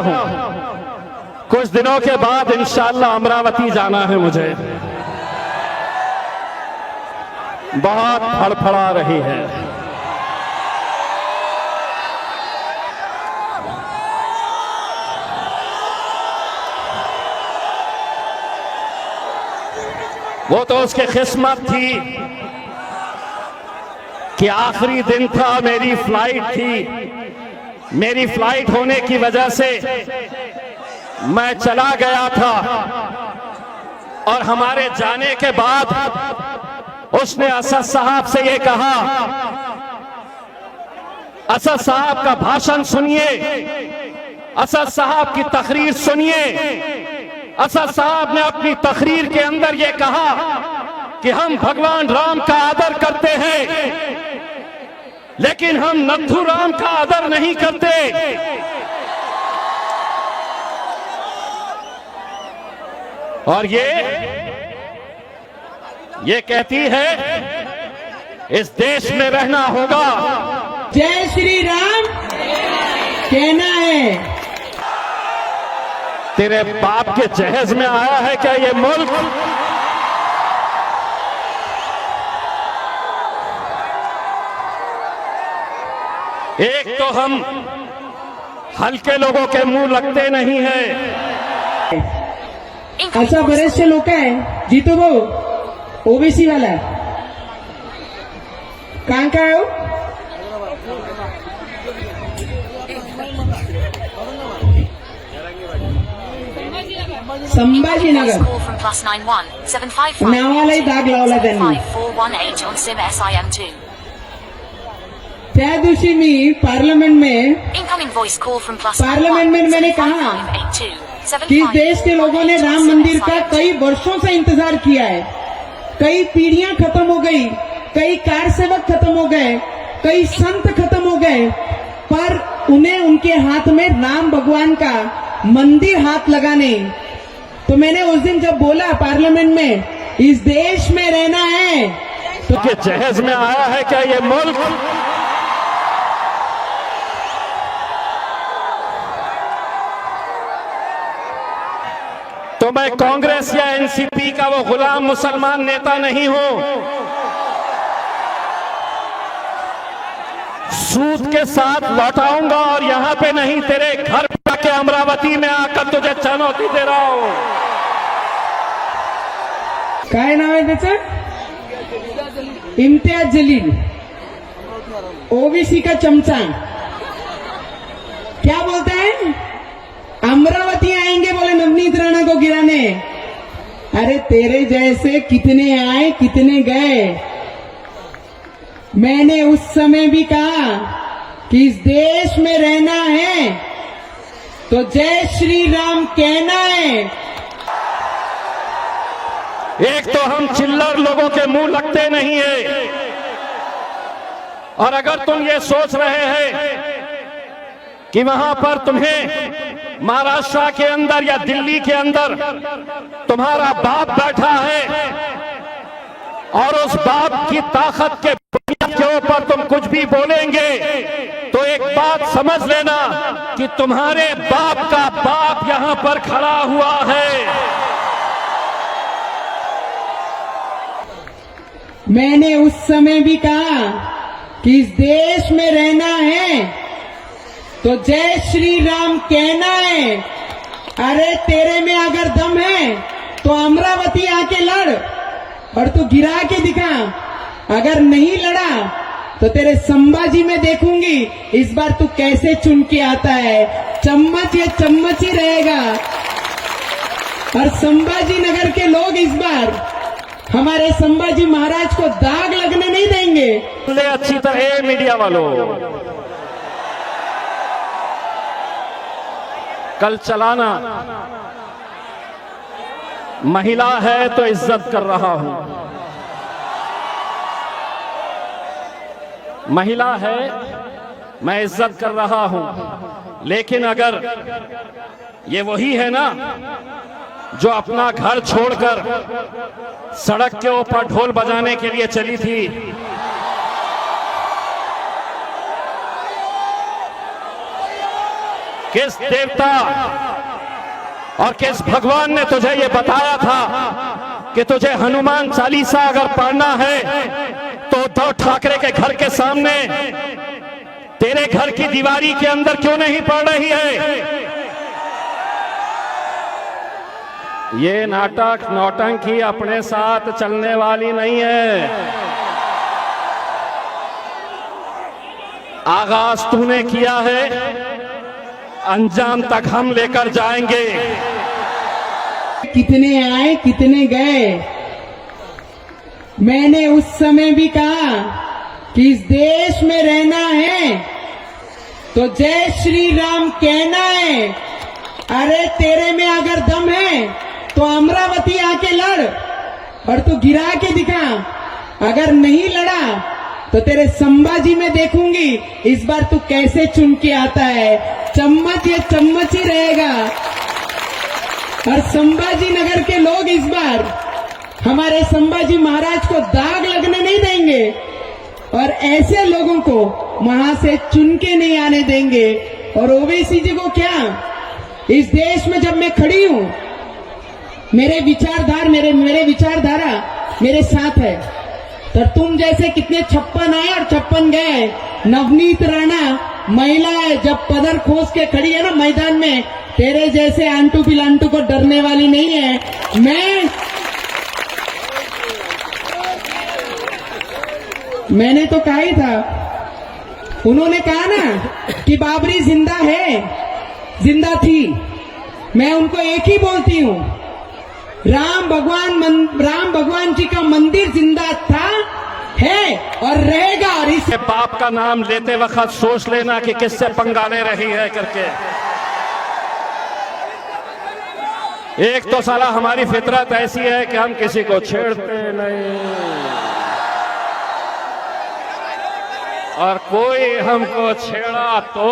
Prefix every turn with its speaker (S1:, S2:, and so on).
S1: हूं। कुछ दिनों के बाद इंशाअल्लाह अमरावती जाना है मुझे। बहुत फड़फड़ा रही है। वो तो उसकी किस्मत थी कि आखिरी दिन था, मेरी फ्लाइट थी। मेरी फ्लाइट होने की वजह से मैं चला गया था और हमारे जाने के बाद उसने असद साहब से ये कहा, असद साहब का भाषण सुनिए, असद साहब की तकरीर सुनिए। असद साहब ने अपनी तकरीर के अंदर ये कहा कि हम भगवान राम का आदर करते हैं, लेकिन हम नथु राम का आदर नहीं करते। और ये कहती है इस देश में रहना होगा।
S2: जय श्री राम कहना है।
S1: तेरे बाप के जहेज में आया है क्या ये मुल्क? एक तो हम हल्के लोगों के मुंह लगते नहीं है।
S2: अच्छा, बरेचसे लोक आहे जीतो भाऊ ओबीसी वाला काय हो? संभाजीनगर नावालाही दाग लावला त्यांनी। त्या दिवशी मी पार्लियामेंट में मैंने कहा कि देश के लोगों ने राम मंदिर का कई वर्षों से इंतजार किया है। कई पीढ़ियां खत्म हो गई, कई कार सेवक खत्म हो गए, कई संत खत्म हो गए, पर उन्हें उनके हाथ में राम भगवान का मंदिर हाथ लगाने। तो मैंने उस दिन जब बोला पार्लियामेंट में इस देश में रहना है
S1: तो ये जहेज में आया है क्या ये मुल्क? तो मैं कांग्रेस या एनसीपी का वो गुलाम मुसलमान नेता नहीं हूं। सूद के साथ लौटाऊंगा और यहां पे नहीं, तेरे घर के अमरावती में आकर तुझे चुनौती दे रहा हूं।
S2: काय नाव आहे त्याचं? इम्तियाज जलील, ओबीसी का चमचा। क्या बोलता है? अमरावती आएंगे बोले नवनीत राणा को गिराने। अरे तेरे जैसे कितने आए कितने गए। मैंने उस समय भी कहा कि इस देश में रहना है तो जय श्री राम कहना है।
S1: एक तो हम चिल्लर लोगों के मुंह लगते नहीं है, और अगर तुम ये सोच रहे हैं कि वहां पर तुम्हें महाराष्ट्र के अंदर या दिल्ली के अंदर तुम्हारा बाप बैठा है और उस बाप की ताकत के बुनियाद के ऊपर तुम कुछ भी बोलेंगे, तो एक बात समझ लेना कि तुम्हारे बाप का बाप यहां पर खड़ा हुआ है।
S2: मैंने उस समय भी कहा कि इस देश में रहना है तो जय श्री राम कहना है। अरे तेरे में अगर दम है तो अमरावती आके लड़ और तू गिरा के दिखा। अगर नहीं लड़ा तो तेरे संभाजी में देखूंगी इस बार तू कैसे चुन के आता है। चम्मच ये चम्मच ही रहेगा और संभाजी नगर के लोग इस बार हमारे संभाजी महाराज को दाग लगने नहीं देंगे।
S1: अच्छी तरह मीडिया वालों, कल चलाना, महिला है तो इज्जत कर रहा हूं, महिला है मैं इज्जत कर रहा हूं, लेकिन अगर ये वही है ना जो अपना घर छोड़कर सड़क के ऊपर ढोल बजाने के लिए चली थी, किस देवता और किस भगवान ने तुझे ये बताया था कि तुझे हनुमान चालीसा अगर पढ़ना है तो उद्धव ठाकरे के घर के सामने तेरे घर की दीवारी के अंदर क्यों नहीं पढ़ रही है? ये नाटक नौटंकी अपने साथ चलने वाली नहीं है। आगाज तूने किया है, अंजाम तक हम लेकर जाएंगे।
S2: कितने आए कितने गए, मैंने उस समय भी कहा कि इस देश में रहना है तो जय श्री राम कहना है। अरे तेरे में अगर दम है तो अमरावती आके लड़ और तू गिरा के दिखा। अगर नहीं लड़ा तो तेरे संभाजी में देखूंगी इस बार तू कैसे चुन के आता है। चम्मच ये चम्मच ही रहेगा और संभाजी नगर के लोग इस बार हमारे संभाजी महाराज को दाग लगने नहीं देंगे और ऐसे लोगों को वहां से चुन के नहीं आने देंगे। और ओवैसी जी को क्या, इस देश में जब मैं खड़ी हूं, मेरे विचारधारा मेरे साथ है। तो तुम जैसे कितने 56 आए और 56 गए। नवनीत राणा महिला है, जब पदर खोस के खड़ी है ना मैदान में, तेरे जैसे आंटू पिलांटू को डरने वाली नहीं है। मैंने तो कहा ही था, उन्होंने कहा ना कि बाबरी जिंदा है, जिंदा थी। मैं उनको एक ही बोलती हूँ, राम भगवान जी का मंदिर जिंदा था, है और रहेगा। और इस
S1: पाप का नाम लेते वक्त सोच लेना कि किससे पंगा ले रही है करके। एक तो साला हमारी फितरत ऐसी है कि हम किसी को छेड़ते नहीं और कोई हमको छेड़ा तो